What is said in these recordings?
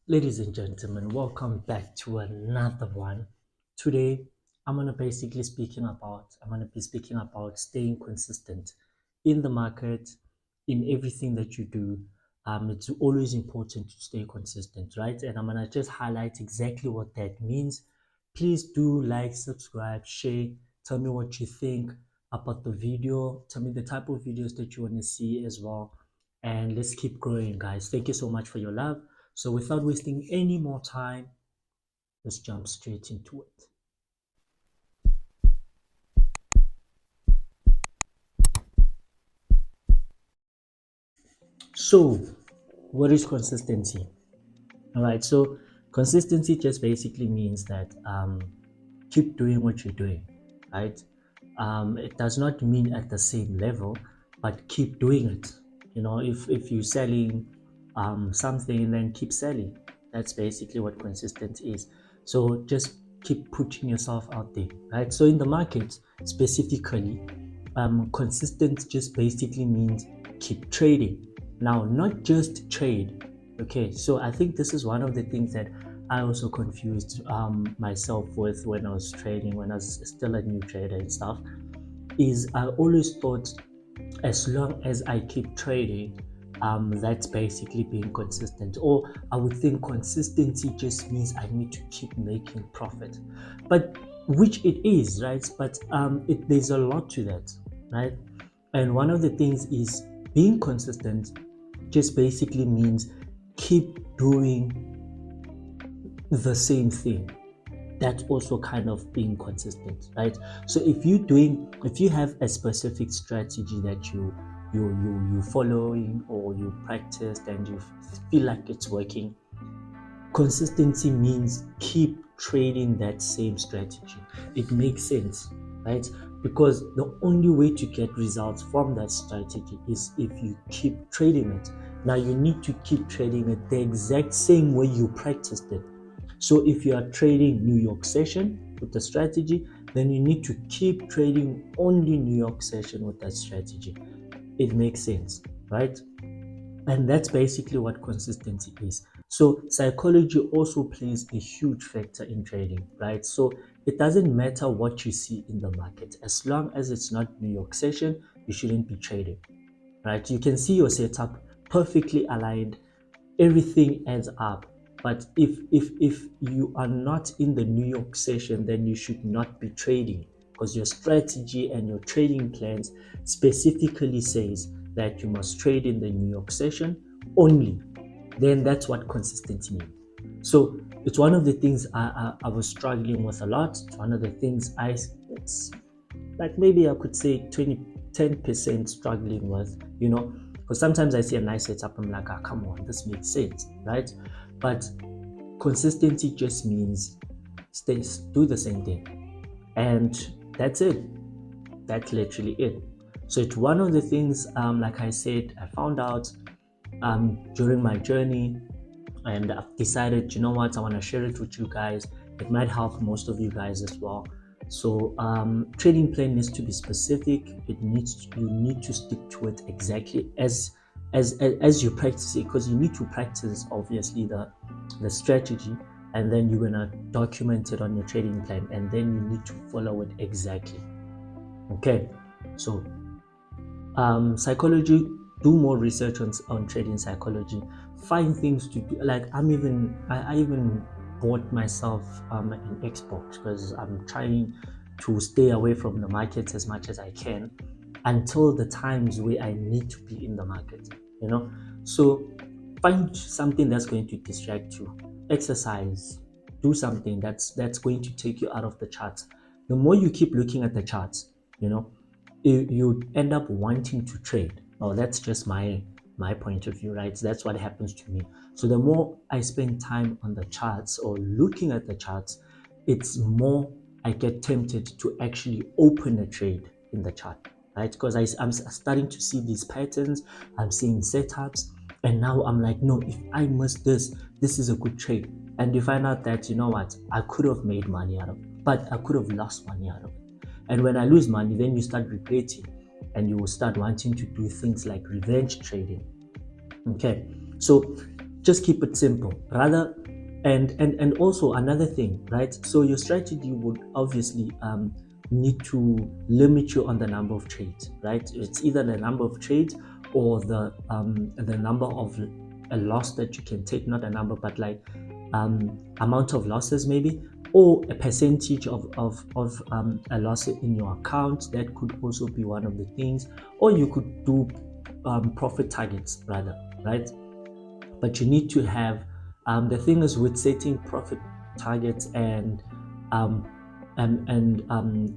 Ladies and gentlemen, welcome back to another one. Today, I'm gonna be speaking about staying consistent in the market, in everything that you do. It's always important to stay consistent, right? And I'm gonna just highlight exactly what that means. Please do like, subscribe, share. Tell me what you think about the video. Tell me the type of videos that you want to see as well. And let's keep growing, guys. Thank you so much for your love. So without wasting any more time, let's jump straight into it. So, what is consistency? All right, so consistency just basically means that keep doing what you're doing, right? It does not mean at the same level, but keep doing it. If you're selling something, then keep selling. That's basically what consistency is. So just keep putting yourself out there, right? So in the market specifically, consistent just basically means keep trading. Now, not just trade. Okay, so I think this is one of the things that I also confused myself with when I was trading, when I was still a new trader and stuff. Is I always thought as long as I keep trading, that's basically being consistent. Or I would think consistency just means I need to keep making profit, but which it is, right? But there's a lot to that, right? And one of the things is being consistent just basically means keep doing the same thing. That's also kind of being consistent, right? So if you have a specific strategy that you following or you practiced and you feel like it's working, consistency means keep trading that same strategy. It makes sense, right? Because the only way to get results from that strategy is if you keep trading it. Now you need to keep trading it the exact same way you practiced it. So if you are trading New York session with the strategy, then you need to keep trading only New York session with that strategy. It makes sense, right? And that's basically what consistency is. So psychology also plays a huge factor in trading, right? So it doesn't matter what you see in the market, as long as it's not New York session, you shouldn't be trading, right? You can see your setup perfectly aligned, everything adds up. But if you are not in the New York session, then you should not be trading, because your strategy and your trading plans specifically says that you must trade in the New York session only. Then that's what consistency means. So it's one of the things I was struggling with a lot. It's one of the things it's like maybe I could say 10% struggling with, because sometimes I see a nice setup, I'm like, come on, this makes sense, right? But consistency just means do the same thing. And that's it. That's literally it. So it's one of the things, like I said, I found out during my journey, and I've decided, you know what, I want to share it with you guys. It might help most of you guys as well. So trading plan needs to be specific. You need to stick to it exactly as you practice it, because you need to practice obviously the strategy, and then you're gonna document it on your trading plan, and then you need to follow it exactly. Okay, so psychology, do more research on trading psychology, find things to do. Like I even bought myself an Xbox, because I'm trying to stay away from the markets as much as I can until the times where I need to be in the market, so find something that's going to distract you. Exercise, do something that's going to take you out of the charts. The more you keep looking at the charts, you know you end up wanting to trade. Oh, that's just my point of view, right? That's what happens to me. So the more I spend time on the charts or looking at the charts, it's more I get tempted to actually open a trade in the chart, right? Because I'm starting to see these patterns, I'm seeing setups, and now I'm like, no, if I miss this is a good trade. And you find out that, you know what, I could have made money out of it, but I could have lost money out of it. And when I lose money, then you start regretting, and you will start wanting to do things like revenge trading. Okay, so just keep it simple rather. And also another thing, right? So your strategy would obviously need to limit you on the number of trades, right? It's either the number of trades or the number of a loss that you can take, not a number but like amount of losses maybe, or a percentage of a loss in your account. That could also be one of the things. Or you could do profit targets rather, right? But you need to have the thing is with setting profit targets and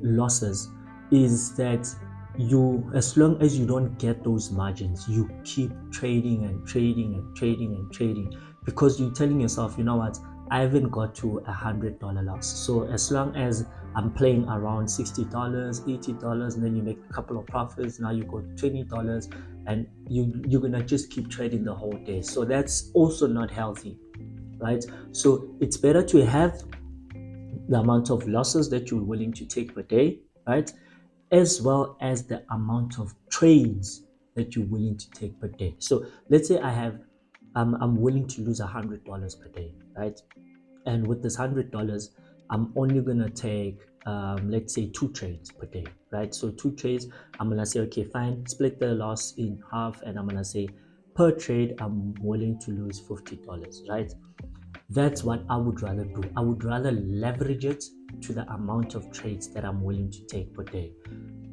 losses is that you, as long as you don't get those margins, you keep trading and trading and trading and trading, because you're telling yourself, you know what, I haven't got to $100 loss. So as long as I'm playing around $60, $80, and then you make a couple of profits, now you go to $20, and you're gonna just keep trading the whole day. So that's also not healthy, right? So it's better to have the amount of losses that you're willing to take per day, right? As well as the amount of trades that you're willing to take per day. So let's say I have, I'm willing to lose $100 per day, right? And with this $100, I'm only gonna take, let's say 2 trades per day, right? So 2 trades, I'm gonna say, okay, fine, split the loss in half, and I'm gonna say per trade, I'm willing to lose $50, right? That's what I would rather do. I would rather leverage it to the amount of trades that I'm willing to take per day.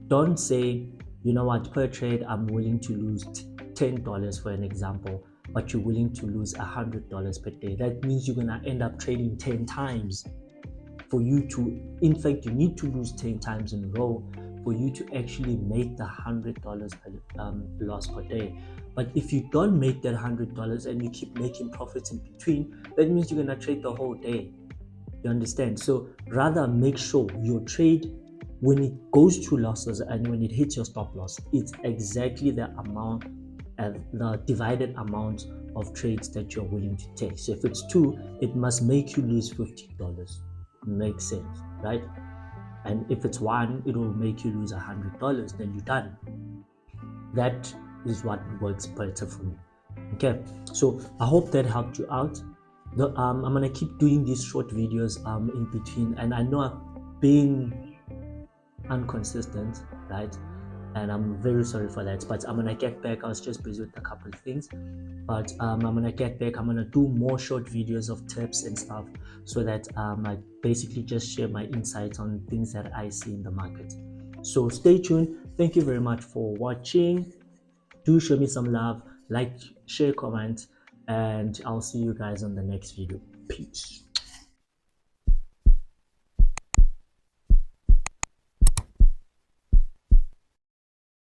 Don't say, you know what, per trade I'm willing to lose $10 for an example, but you're willing to lose $100 per day. That means you're gonna end up trading 10 times. For you to, in fact, you need to lose 10 times in a row for you to actually make the $100 loss per day. But if you don't make that $100 and you keep making profits in between, that means you're gonna trade the whole day. You understand? So rather make sure your trade, when it goes to losses and when it hits your stop loss, it's exactly the amount, the divided amount of trades that you're willing to take. So if it's 2, it must make you lose $50. Makes sense, right? And if it's 1, it will make you lose $100. Then you're done. That is what works better for me. Okay, so I hope that helped you out. I'm gonna keep doing these short videos in between, and I know I've been inconsistent, right? And I'm very sorry for that, but I'm gonna get back. I was just busy with a couple of things, but I'm gonna get back. I'm gonna do more short videos of tips and stuff, so that I basically just share my insights on things that I see in the market. So stay tuned. Thank you very much for watching. Do show me some love, like, share, comment, and I'll see you guys on the next video. Peace.